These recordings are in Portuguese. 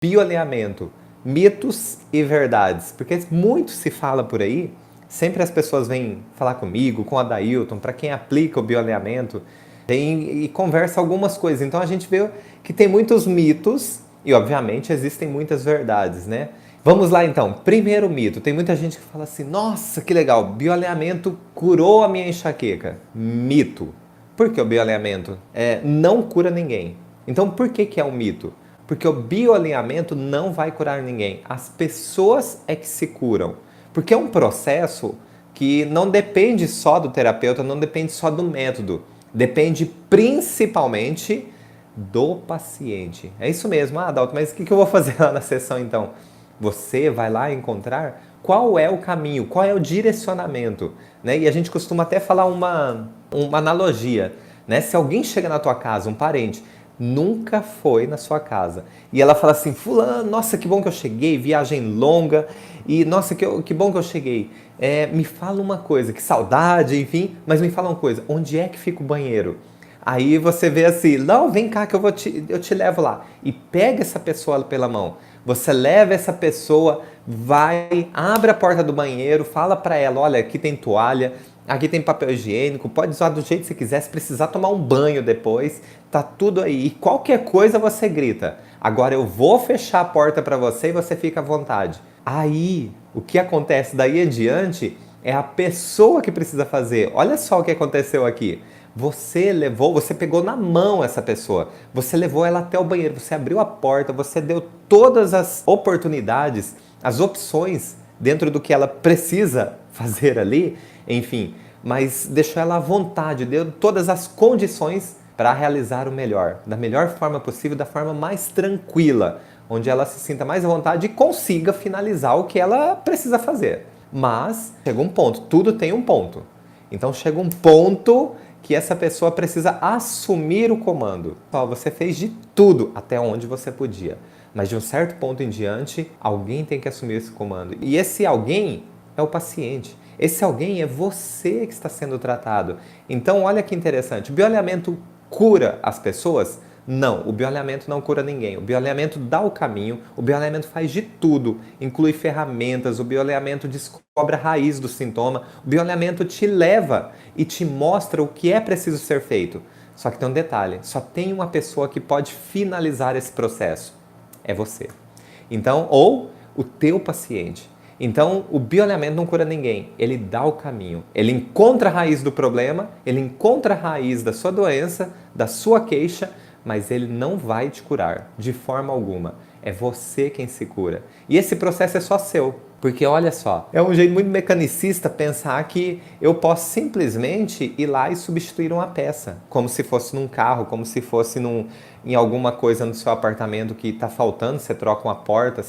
Bioalinhamento, mitos e verdades, porque muito se fala por aí, sempre as pessoas vêm falar comigo, com a Dailton, para quem aplica o bioalinhamento, e conversa algumas coisas. Então a gente vê que tem muitos mitos e obviamente existem muitas verdades, né? Vamos lá então, primeiro mito, tem muita gente que fala assim, nossa que legal, bioalinhamento curou a minha enxaqueca. Mito. Por que o bioalinhamento não cura ninguém? Então por que é um mito? Porque o bioalinhamento não vai curar ninguém. As pessoas é que se curam. Porque é um processo que não depende só do terapeuta, não depende só do método. Depende principalmente do paciente. É isso mesmo. Ah, Adalto, mas o que eu vou fazer lá na sessão então? Você vai lá encontrar qual é o caminho, qual é o direcionamento. Né? E a gente costuma até falar uma analogia. Né? Se alguém chega na tua casa, um parente, nunca foi na sua casa. E ela fala assim, fulano, nossa, que bom que eu cheguei, viagem longa, e nossa, que bom que eu cheguei. Me fala uma coisa, que saudade, enfim, mas me fala uma coisa, onde é que fica o banheiro? Aí você vê assim, não, vem cá que eu te levo lá. E pega essa pessoa pela mão. Você leva essa pessoa, vai, abre a porta do banheiro, fala pra ela, olha, aqui tem toalha, aqui tem papel higiênico, pode usar do jeito que você quiser, se precisar tomar um banho depois, tá tudo aí. E qualquer coisa você grita. Agora eu vou fechar a porta para você e você fica à vontade. Aí, o que acontece daí em diante é a pessoa que precisa fazer. Olha só o que aconteceu aqui. Você pegou na mão essa pessoa, você levou ela até o banheiro, você abriu a porta, você deu todas as oportunidades, as opções dentro do que ela precisa fazer ali, enfim, mas deixou ela à vontade, deu todas as condições para realizar o melhor, da melhor forma possível, da forma mais tranquila, onde ela se sinta mais à vontade e consiga finalizar o que ela precisa fazer. Mas chega um ponto, tudo tem um ponto. Então chega um ponto que essa pessoa precisa assumir o comando. Você fez de tudo até onde você podia, mas de um certo ponto em diante, alguém tem que assumir esse comando. E esse alguém é o paciente. Esse alguém é você que está sendo tratado. Então, olha que interessante. O bioalinhamento cura as pessoas? Não, o bioalinhamento não cura ninguém. O bioalinhamento dá o caminho, o bioalinhamento faz de tudo, inclui ferramentas, o bioalinhamento descobre a raiz do sintoma, o bioalinhamento te leva e te mostra o que é preciso ser feito. Só que tem um detalhe, só tem uma pessoa que pode finalizar esse processo. É você. Então, ou o teu paciente. Então, o bioalinhamento não cura ninguém, ele dá o caminho. Ele encontra a raiz do problema, ele encontra a raiz da sua doença, da sua queixa, mas ele não vai te curar de forma alguma. É você quem se cura. E esse processo é só seu. Porque olha só, é um jeito muito mecanicista pensar que eu posso simplesmente ir lá e substituir uma peça, como se fosse num carro, como se fosse em alguma coisa no seu apartamento que está faltando, você troca uma porta,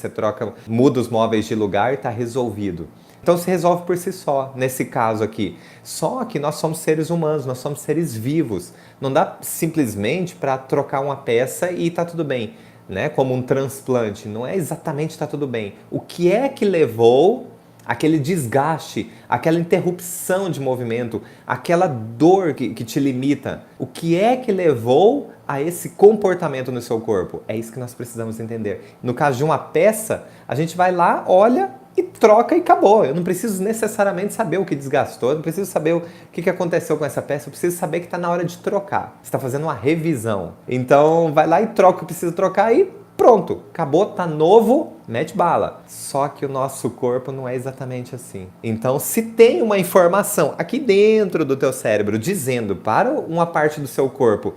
muda os móveis de lugar e está resolvido. Então se resolve por si só, nesse caso aqui. Só que nós somos seres humanos, nós somos seres vivos. Não dá simplesmente para trocar uma peça e está tudo bem. Né, como um transplante, não é exatamente está tudo bem. O que é que levou aquele desgaste, aquela interrupção de movimento, aquela dor que te limita? O que é que levou a esse comportamento no seu corpo? É isso que nós precisamos entender. No caso de uma peça, a gente vai lá, olha e troca e acabou. Eu não preciso necessariamente saber o que desgastou, eu não preciso saber o que aconteceu com essa peça, eu preciso saber que está na hora de trocar. Você está fazendo uma revisão. Então vai lá e troca o que precisa trocar e pronto, acabou, tá novo, mete bala. Só que o nosso corpo não é exatamente assim. Então se tem uma informação aqui dentro do teu cérebro dizendo para uma parte do seu corpo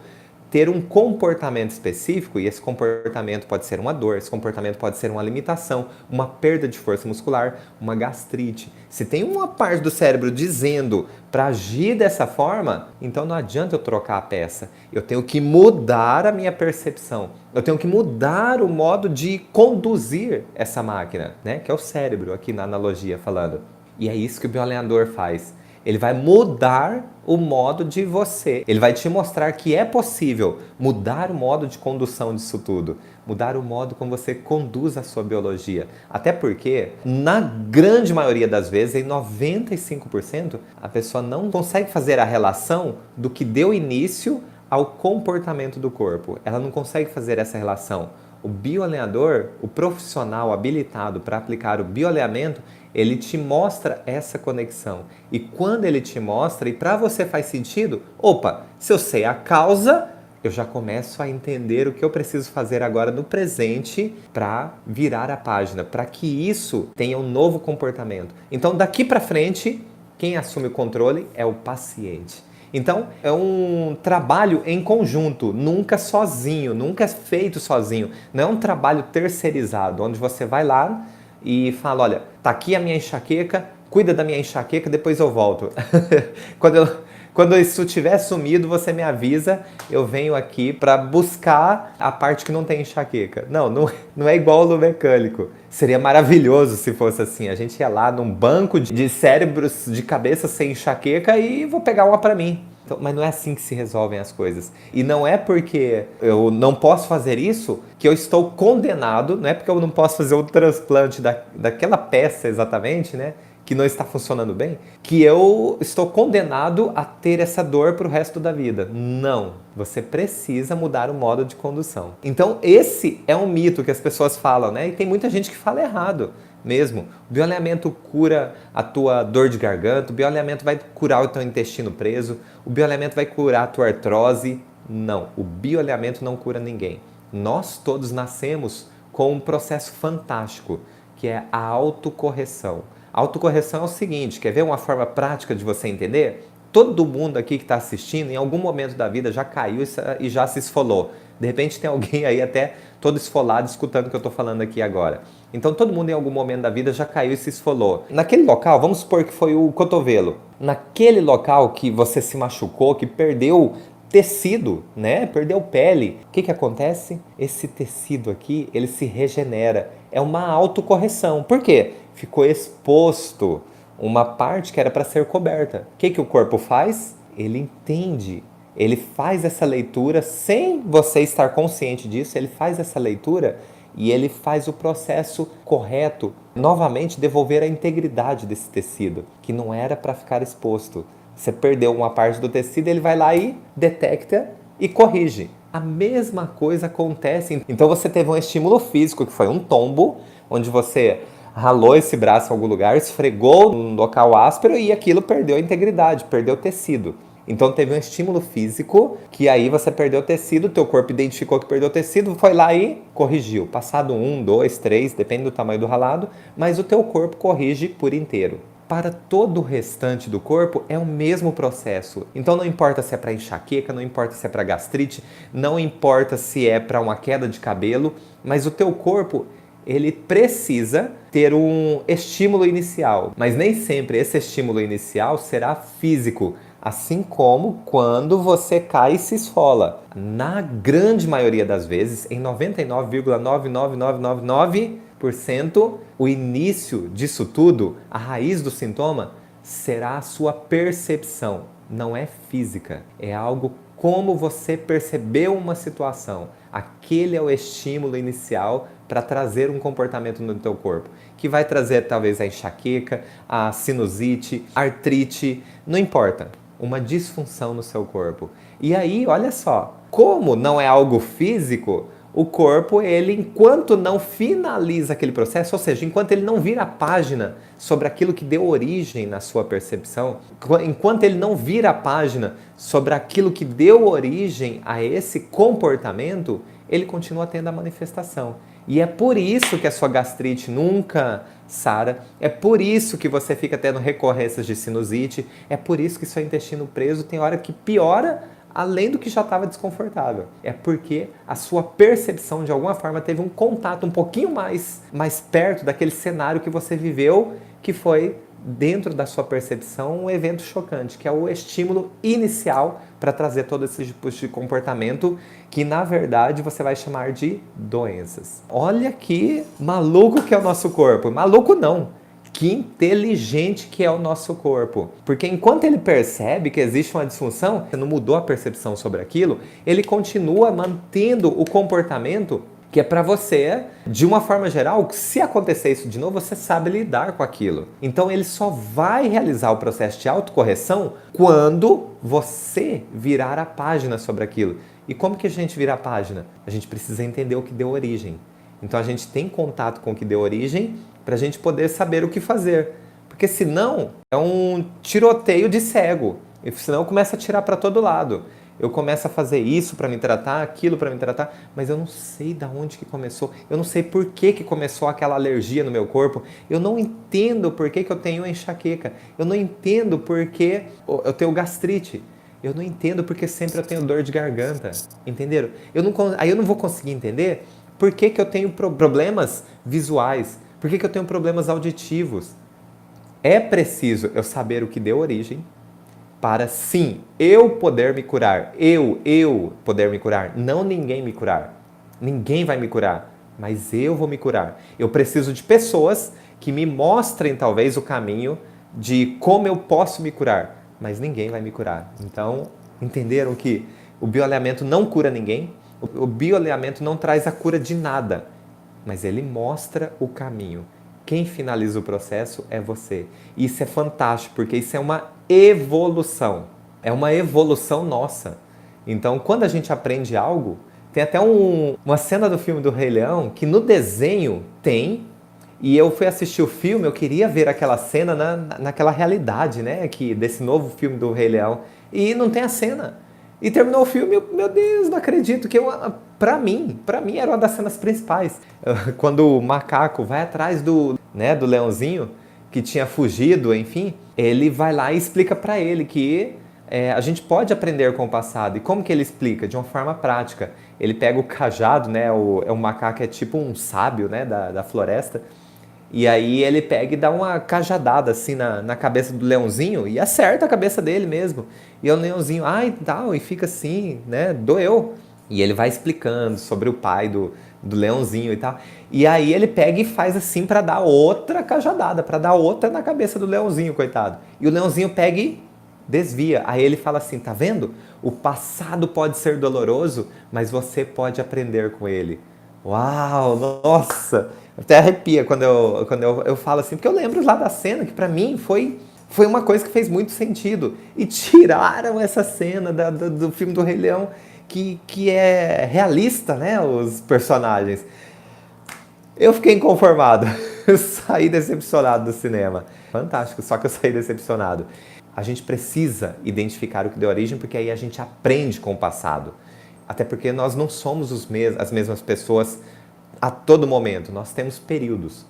ter um comportamento específico, e esse comportamento pode ser uma dor, esse comportamento pode ser uma limitação, uma perda de força muscular, uma gastrite. Se tem uma parte do cérebro dizendo para agir dessa forma, então não adianta eu trocar a peça. Eu tenho que mudar a minha percepção. Eu tenho que mudar o modo de conduzir essa máquina, né? Que é o cérebro, aqui na analogia falando. E é isso que o bioalinhador faz. Ele vai mudar o modo de você. Ele vai te mostrar que é possível mudar o modo de condução disso tudo. Mudar o modo como você conduz a sua biologia. Até porque, na grande maioria das vezes, em 95%, a pessoa não consegue fazer a relação do que deu início ao comportamento do corpo. Ela não consegue fazer essa relação. O bioalinhador, o profissional habilitado para aplicar o bioalinhamento, ele te mostra essa conexão. E quando ele te mostra, e para você faz sentido, opa, se eu sei a causa, eu já começo a entender o que eu preciso fazer agora no presente para virar a página, para que isso tenha um novo comportamento. Então, daqui para frente, quem assume o controle é o paciente. Então, é um trabalho em conjunto, nunca sozinho, nunca é feito sozinho. Não é um trabalho terceirizado, onde você vai lá e fala, olha, tá aqui a minha enxaqueca, cuida da minha enxaqueca, depois eu volto. Quando isso tiver sumido, você me avisa, eu venho aqui para buscar a parte que não tem enxaqueca. Não é igual no mecânico. Seria maravilhoso se fosse assim. A gente ia lá num banco de cérebros de cabeça sem enxaqueca e vou pegar uma para mim. Então, mas não é assim que se resolvem as coisas. E não é porque eu não posso fazer isso que eu estou condenado, não é porque eu não posso fazer o transplante daquela peça exatamente, né? Que não está funcionando bem, que eu estou condenado a ter essa dor para o resto da vida. Não, você precisa mudar o modo de condução. Então esse é um mito que as pessoas falam, né? E tem muita gente que fala errado mesmo. O bioalinhamento cura a tua dor de garganta, o bioalinhamento vai curar o teu intestino preso, o bioalinhamento vai curar a tua artrose. Não, o bioalinhamento não cura ninguém. Nós todos nascemos com um processo fantástico, que é a autocorreção. A autocorreção é o seguinte, quer ver uma forma prática de você entender? Todo mundo aqui que está assistindo, em algum momento da vida, já caiu e já se esfolou. De repente tem alguém aí até todo esfolado escutando o que eu estou falando aqui agora. Então todo mundo em algum momento da vida já caiu e se esfolou. Naquele local, vamos supor que foi o cotovelo. Naquele local que você se machucou, que perdeu tecido, né? Perdeu pele. O que acontece? Esse tecido aqui, ele se regenera. É uma autocorreção. Por quê? Ficou exposto uma parte que era para ser coberta. O que o corpo faz? Ele entende. Ele faz essa leitura sem você estar consciente disso. Ele faz essa leitura e ele faz o processo correto. Novamente, devolver a integridade desse tecido, que não era para ficar exposto. Você perdeu uma parte do tecido, ele vai lá e detecta e corrige. A mesma coisa acontece. Então você teve um estímulo físico, que foi um tombo, onde você ralou esse braço em algum lugar, esfregou num local áspero e aquilo perdeu a integridade, perdeu o tecido. Então teve um estímulo físico, que aí você perdeu o tecido, teu corpo identificou que perdeu o tecido, foi lá e corrigiu. Passado 1, 2, 3, depende do tamanho do ralado, mas o teu corpo corrige por inteiro. Para todo o restante do corpo é o mesmo processo. Então não importa se é para enxaqueca, não importa se é para gastrite, não importa se é para uma queda de cabelo, mas o teu corpo, ele precisa ter um estímulo inicial. Mas nem sempre esse estímulo inicial será físico, assim como quando você cai e se esfola. Na grande maioria das vezes, em 99,99999%, o início disso tudo, a raiz do sintoma, será a sua percepção. Não é física, é algo como você percebeu uma situação. Aquele é o estímulo inicial para trazer um comportamento no teu corpo, que vai trazer talvez a enxaqueca, a sinusite, artrite, não importa, uma disfunção no seu corpo. E aí, olha só, como não é algo físico, o corpo, ele, enquanto não finaliza aquele processo, ou seja, enquanto ele não vira a página sobre aquilo que deu origem na sua percepção, enquanto ele não vira a página sobre aquilo que deu origem a esse comportamento, ele continua tendo a manifestação. E é por isso que a sua gastrite nunca sara, é por isso que você fica tendo recorrências de sinusite, é por isso que seu intestino preso tem hora que piora além do que já estava desconfortável. É porque a sua percepção, de alguma forma, teve um contato um pouquinho mais perto daquele cenário que você viveu, que foi, dentro da sua percepção, um evento chocante, que é o estímulo inicial para trazer todo esse tipo de comportamento, que, na verdade, você vai chamar de doenças. Olha que maluco que é o nosso corpo. Maluco não. Que inteligente que é o nosso corpo. Porque enquanto ele percebe que existe uma disfunção, você não mudou a percepção sobre aquilo, ele continua mantendo o comportamento que é para você, de uma forma geral, se acontecer isso de novo, você sabe lidar com aquilo. Então ele só vai realizar o processo de autocorreção quando você virar a página sobre aquilo. E como que a gente vira a página? A gente precisa entender o que deu origem. Então a gente tem contato com o que deu origem para a gente poder saber o que fazer. Porque senão é um tiroteio de cego. E senão começa a tirar para todo lado. Eu começo a fazer isso para me tratar, aquilo para me tratar, mas eu não sei de onde que começou. Eu não sei por que que começou aquela alergia no meu corpo. Eu não entendo por que que eu tenho enxaqueca. Eu não entendo por que eu tenho gastrite. Eu não entendo porque sempre eu tenho dor de garganta. Entenderam? Aí eu não vou conseguir entender por que que eu tenho problemas visuais. Por que que eu tenho problemas auditivos. É preciso eu saber o que deu origem para sim, eu poder me curar. Eu poder me curar. Não ninguém me curar. Ninguém vai me curar, mas eu vou me curar. Eu preciso de pessoas que me mostrem talvez o caminho de como eu posso me curar, mas ninguém vai me curar. Então, entenderam que o bioalinhamento não cura ninguém? O bioalinhamento não traz a cura de nada, mas ele mostra o caminho. Quem finaliza o processo é você. E isso é fantástico, porque isso é uma evolução. É uma evolução nossa. Então, quando a gente aprende algo, tem até uma cena do filme do Rei Leão que no desenho tem, e eu fui assistir o filme, eu queria ver aquela cena naquela realidade, né, desse novo filme do Rei Leão, e não tem a cena. E terminou o filme, meu Deus, não acredito, que pra mim era uma das cenas principais. Quando o macaco vai atrás do leãozinho, que tinha fugido, enfim, ele vai lá e explica pra ele que a gente pode aprender com o passado. E como que ele explica? De uma forma prática. Ele pega o cajado, né, o macaco é tipo um sábio, né, da floresta, e aí ele pega e dá uma cajadada assim na cabeça do leãozinho e acerta a cabeça dele mesmo. E o leãozinho, ai, tal, e fica assim, né, doeu. E ele vai explicando sobre o pai do leãozinho e tal. E aí ele pega e faz assim para dar outra cajadada, para dar outra na cabeça do leãozinho, coitado. E o leãozinho pega e desvia. Aí ele fala assim, tá vendo? O passado pode ser doloroso, mas você pode aprender com ele. Uau, nossa! Até arrepia quando eu falo assim, porque eu lembro lá da cena que pra mim foi uma coisa que fez muito sentido. E tiraram essa cena do filme do Rei Leão, que é realista, né? Os personagens. Eu fiquei inconformado. Eu saí decepcionado do cinema. Fantástico, só que eu saí decepcionado. A gente precisa identificar o que deu origem, porque aí a gente aprende com o passado. Até porque nós não somos as mesmas pessoas a todo momento, nós temos períodos,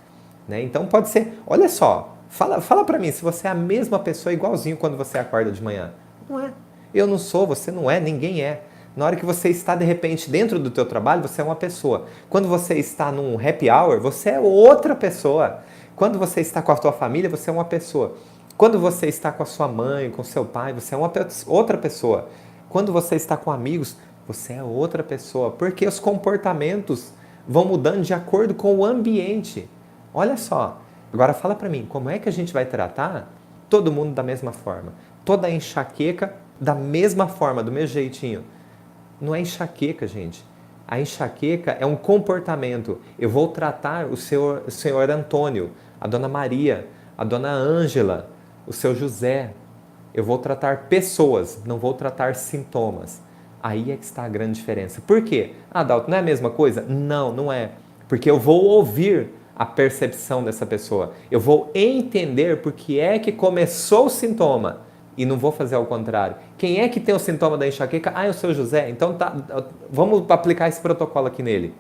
né? Então pode ser, olha só, fala pra mim se você é a mesma pessoa igualzinho quando você acorda de manhã. Não é. Eu não sou, você não é, ninguém é. Na hora que você está de repente dentro do teu trabalho, você é uma pessoa. Quando você está num happy hour, você é outra pessoa. Quando você está com a tua família, você é uma pessoa. Quando você está com a sua mãe, com seu pai, você é outra pessoa. Quando você está com amigos, você é outra pessoa. Porque os comportamentos vão mudando de acordo com o ambiente. Olha só. Agora fala pra mim, como é que a gente vai tratar todo mundo da mesma forma? Toda enxaqueca da mesma forma, do mesmo jeitinho. Não é enxaqueca, gente. A enxaqueca é um comportamento. Eu vou tratar o senhor Antônio, a dona Maria, a dona Ângela, o seu José. Eu vou tratar pessoas, não vou tratar sintomas. Aí é que está a grande diferença. Por quê? Ah, Dalton, não é a mesma coisa? Não, não é. Porque eu vou ouvir a percepção dessa pessoa. Eu vou entender por que é que começou o sintoma. E não vou fazer ao contrário. Quem é que tem o sintoma da enxaqueca? Ah, é o seu José. Então tá, vamos aplicar esse protocolo aqui nele.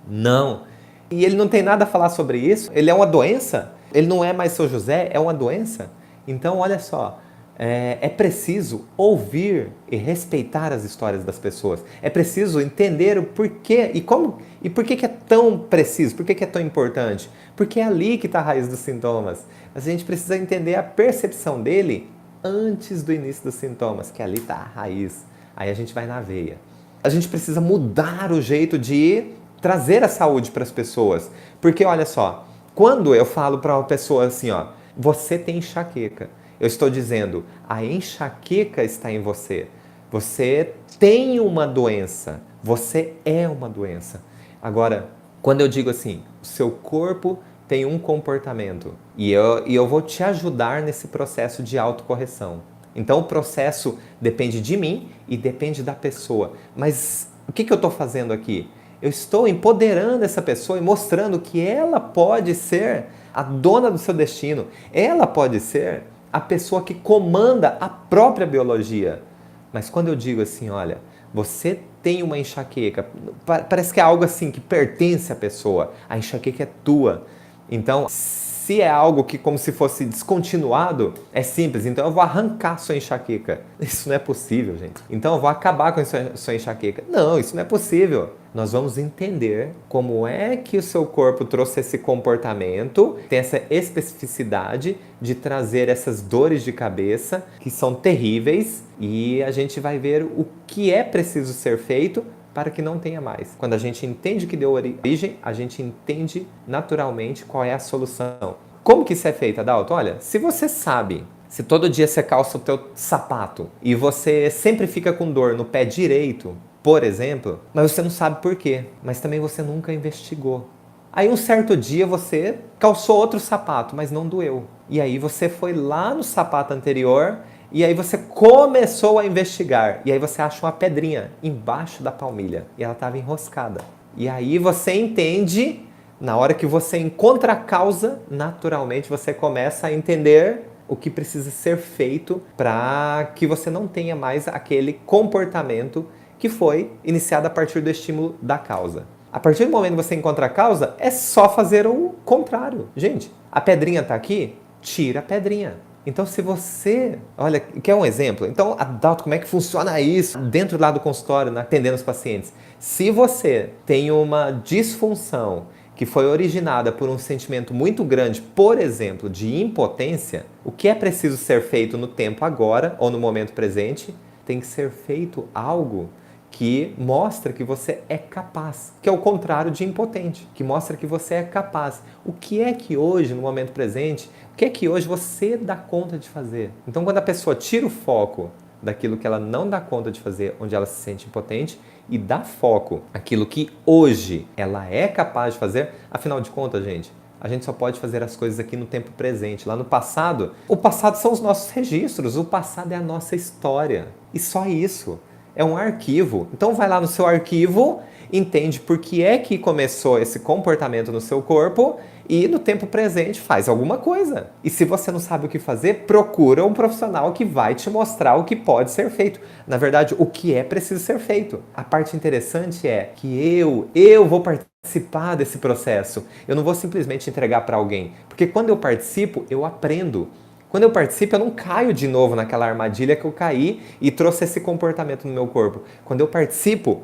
Não. E ele não tem nada a falar sobre isso. Ele é uma doença. Ele não é mais seu José, é uma doença. Então, olha só. É preciso ouvir e respeitar as histórias das pessoas. É preciso entender o porquê e como e por que é tão preciso, por que é tão importante. Porque é ali que está a raiz dos sintomas. Mas a gente precisa entender a percepção dele antes do início dos sintomas, que ali está a raiz. Aí a gente vai na veia. A gente precisa mudar o jeito de trazer a saúde para as pessoas. Porque olha só, quando eu falo para uma pessoa assim, ó, você tem enxaqueca. Eu estou dizendo, a enxaqueca está em você. Você tem uma doença. Você é uma doença. Agora, quando eu digo assim, o seu corpo tem um comportamento e eu vou te ajudar nesse processo de autocorreção. Então o processo depende de mim e depende da pessoa. Mas o que eu estou fazendo aqui? Eu estou empoderando essa pessoa e mostrando que ela pode ser a dona do seu destino. Ela pode ser a pessoa que comanda a própria biologia. Mas quando eu digo assim, olha, você tem uma enxaqueca, parece que é algo assim que pertence à pessoa. A enxaqueca é tua. Então, se é algo que como se fosse descontinuado, é simples. Então eu vou arrancar sua enxaqueca. Isso não é possível, gente. Então eu vou acabar com a sua enxaqueca. Não, isso não é possível. Nós vamos entender como é que o seu corpo trouxe esse comportamento, tem essa especificidade de trazer essas dores de cabeça que são terríveis, e a gente vai ver o que é preciso ser feito para que não tenha mais. Quando a gente entende o que deu origem, a gente entende naturalmente qual é a solução. Como que isso é feito, Adalto? Olha, se você sabe, se todo dia você calça o teu sapato e você sempre fica com dor no pé direito, por exemplo, mas você não sabe por quê, mas também você nunca investigou. Aí um certo dia você calçou outro sapato, mas não doeu. E aí você foi lá no sapato anterior e aí você começou a investigar. E aí você acha uma pedrinha embaixo da palmilha e ela estava enroscada. E aí você entende, na hora que você encontra a causa, naturalmente você começa a entender o que precisa ser feito para que você não tenha mais aquele comportamento que foi iniciado a partir do estímulo da causa. A partir do momento que você encontra a causa, é só fazer o contrário. Gente, a pedrinha está aqui? Tira a pedrinha. Então, se você... Olha, quer um exemplo? Então, Adalto, como é que funciona isso dentro lá do consultório, atendendo os pacientes? Se você tem uma disfunção que foi originada por um sentimento muito grande, por exemplo, de impotência, o que é preciso ser feito no tempo agora, ou no momento presente, tem que ser feito algo que mostra que você é capaz, que é o contrário de impotente, que mostra que você é capaz. O que é que hoje, no momento presente, o que é que hoje você dá conta de fazer? Então, quando a pessoa tira o foco daquilo que ela não dá conta de fazer, onde ela se sente impotente, e dá foco naquilo que hoje ela é capaz de fazer, afinal de contas, gente, a gente só pode fazer as coisas aqui no tempo presente. Lá no passado, o passado são os nossos registros, o passado é a nossa história. E só isso. É um arquivo. Então vai lá no seu arquivo, entende por que é que começou esse comportamento no seu corpo e no tempo presente faz alguma coisa. E se você não sabe o que fazer, procura um profissional que vai te mostrar o que pode ser feito. Na verdade, o que é preciso ser feito. A parte interessante é que eu vou participar desse processo. Eu não vou simplesmente entregar para alguém. Porque quando eu participo, eu aprendo. Quando eu participo, eu não caio de novo naquela armadilha que eu caí e trouxe esse comportamento no meu corpo. Quando eu participo,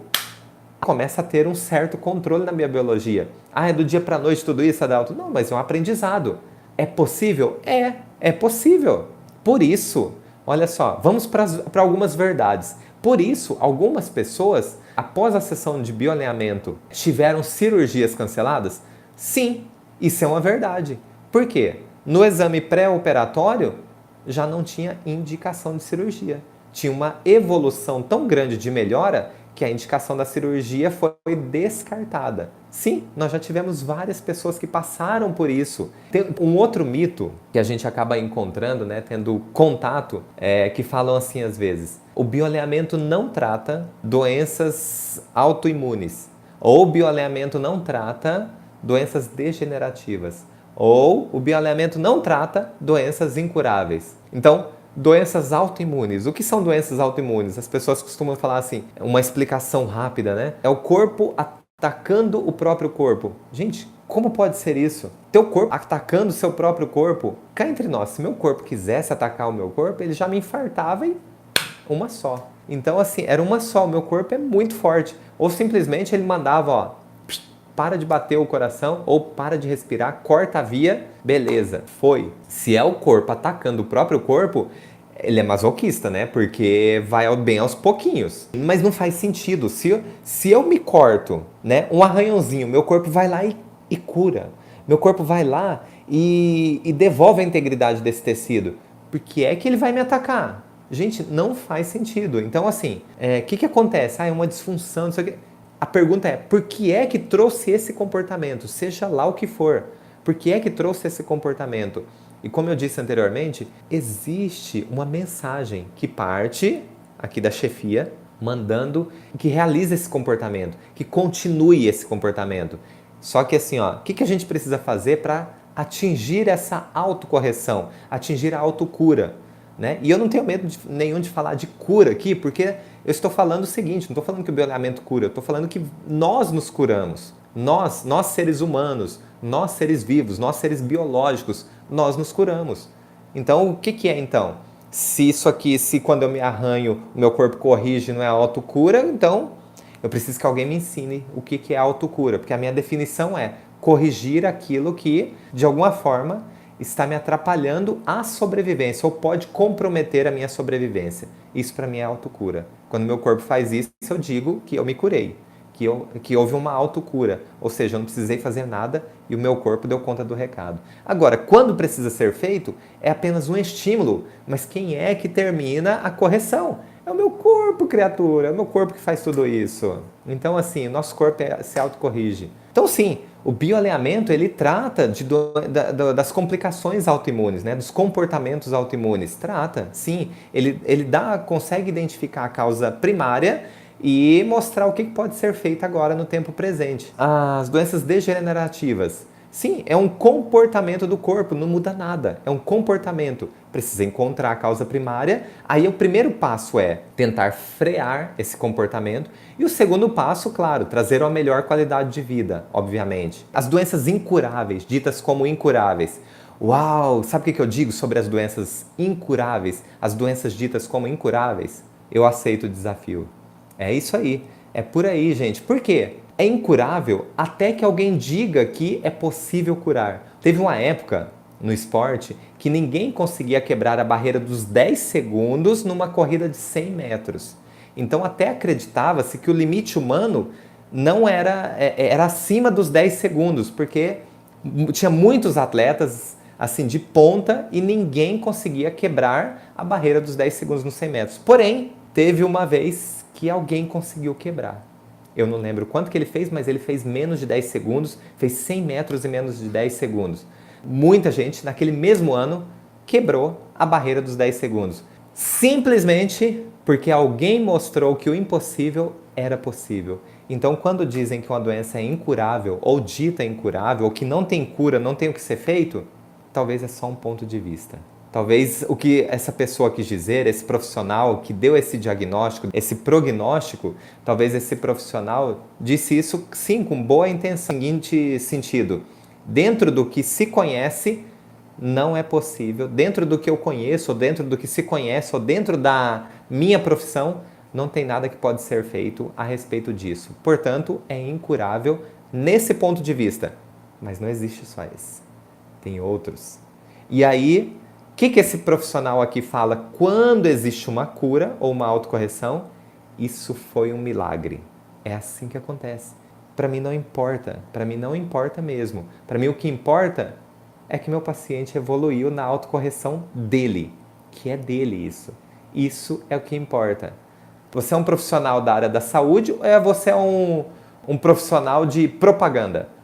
começa a ter um certo controle na minha biologia. Ah, é do dia para a noite tudo isso, Adalto? Não, mas é um aprendizado. É possível? É possível. Por isso, olha só, vamos para algumas verdades. Por isso, algumas pessoas, após a sessão de bioalinhamento, tiveram cirurgias canceladas? Sim, isso é uma verdade. Por quê? No exame pré-operatório, já não tinha indicação de cirurgia. Tinha uma evolução tão grande de melhora que a indicação da cirurgia foi descartada. Sim, nós já tivemos várias pessoas que passaram por isso. Tem um outro mito que a gente acaba encontrando, tendo contato, que falam assim às vezes: o bioalinhamento não trata doenças autoimunes, ou o bioalinhamento não trata doenças degenerativas, ou o bioalinhamento não trata doenças incuráveis. Então, doenças autoimunes. O que são doenças autoimunes? As pessoas costumam falar assim, uma explicação rápida, É o corpo atacando o próprio corpo. Gente, como pode ser isso? Teu corpo atacando o seu próprio corpo? Cá entre nós, se meu corpo quisesse atacar o meu corpo, ele já me infartava e uma só. Então, assim, era uma só. O meu corpo é muito forte. Ou simplesmente ele mandava, para de bater o coração ou para de respirar, corta a via, beleza, foi. Se é o corpo atacando o próprio corpo, ele é masoquista, Porque vai bem aos pouquinhos. Mas não faz sentido. Se eu me corto, um arranhãozinho, meu corpo vai lá e cura. Meu corpo vai lá e devolve a integridade desse tecido. Por que é que ele vai me atacar? Gente, não faz sentido. Então, assim, o que acontece? É uma disfunção, isso aqui. A pergunta é, por que é que trouxe esse comportamento? Seja lá o que for. Por que é que trouxe esse comportamento? E como eu disse anteriormente, existe uma mensagem que parte aqui da chefia, mandando que realize esse comportamento, que continue esse comportamento. Só que assim, ó, o que a gente precisa fazer para atingir essa autocorreção, atingir a autocura? Né? E eu não tenho medo nenhum de falar de cura aqui, porque eu estou falando o seguinte, não estou falando que o bioalinhamento cura, eu estou falando que nós nos curamos. Nós seres humanos, nós seres vivos, nós seres biológicos, nós nos curamos. Então, o que é então? Se isso aqui, se quando eu me arranho, o meu corpo corrige, não é autocura, então eu preciso que alguém me ensine o que é autocura, porque a minha definição é corrigir aquilo que, de alguma forma, está me atrapalhando a sobrevivência ou pode comprometer a minha sobrevivência. Isso para mim é autocura. Quando meu corpo faz isso, eu digo que eu me curei, que houve uma autocura, ou seja, eu não precisei fazer nada e o meu corpo deu conta do recado. Agora, quando precisa ser feito, é apenas um estímulo, mas quem é que termina a correção? É o meu corpo, criatura, é o meu corpo que faz tudo isso. Então, assim, o nosso corpo se autocorrige. Então, sim, o bioalinhamento, ele trata das complicações autoimunes, né? Dos comportamentos autoimunes. Trata, sim. Ele consegue identificar a causa primária e mostrar o que pode ser feito agora no tempo presente. As doenças degenerativas. Sim, é um comportamento do corpo, não muda nada. É um comportamento. Precisa encontrar a causa primária. Aí o primeiro passo é tentar frear esse comportamento. E o segundo passo, claro, trazer uma melhor qualidade de vida, obviamente. As doenças incuráveis, ditas como incuráveis. Uau! Sabe o que eu digo sobre as doenças incuráveis? As doenças ditas como incuráveis? Eu aceito o desafio. É isso aí. É por aí, gente. Por quê? É incurável até que alguém diga que é possível curar. Teve uma época no esporte que ninguém conseguia quebrar a barreira dos 10 segundos numa corrida de 100 metros. Então até acreditava-se que o limite humano não era acima dos 10 segundos, porque tinha muitos atletas assim de ponta e ninguém conseguia quebrar a barreira dos 10 segundos nos 100 metros. Porém, teve uma vez que alguém conseguiu quebrar. Eu não lembro quanto que ele fez, mas ele fez menos de 10 segundos, fez 100 metros em menos de 10 segundos. Muita gente, naquele mesmo ano, quebrou a barreira dos 10 segundos. Simplesmente porque alguém mostrou que o impossível era possível. Então, quando dizem que uma doença é incurável, ou dita incurável, ou que não tem cura, não tem o que ser feito, talvez é só um ponto de vista. Talvez o que essa pessoa quis dizer, esse profissional que deu esse diagnóstico, esse prognóstico, talvez esse profissional disse isso sim com boa intenção. No seguinte sentido, dentro do que se conhece, não é possível, dentro do que eu conheço, ou dentro do que se conhece, ou dentro da minha profissão, não tem nada que pode ser feito a respeito disso. Portanto, é incurável nesse ponto de vista. Mas não existe só esse. Tem outros. E aí, o que esse profissional aqui fala? Quando existe uma cura ou uma autocorreção, isso foi um milagre. É assim que acontece. Para mim não importa. Para mim não importa mesmo. Para mim o que importa é que meu paciente evoluiu na autocorreção dele, que é dele isso. Isso é o que importa. Você é um profissional da área da saúde ou você é um profissional de propaganda?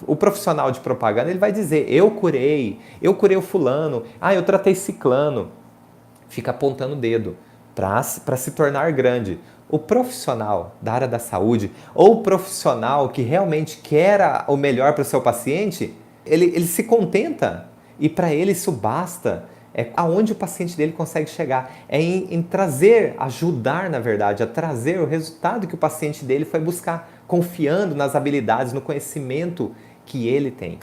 O profissional de propaganda ele vai dizer, eu curei o fulano, eu tratei ciclano. Fica apontando o dedo para se tornar grande. O profissional da área da saúde ou o profissional que realmente quer o melhor para o seu paciente, ele se contenta e para ele isso basta. É aonde o paciente dele consegue chegar. É em trazer, ajudar na verdade, a trazer o resultado que o paciente dele foi buscar, confiando nas habilidades, no conhecimento que ele tem.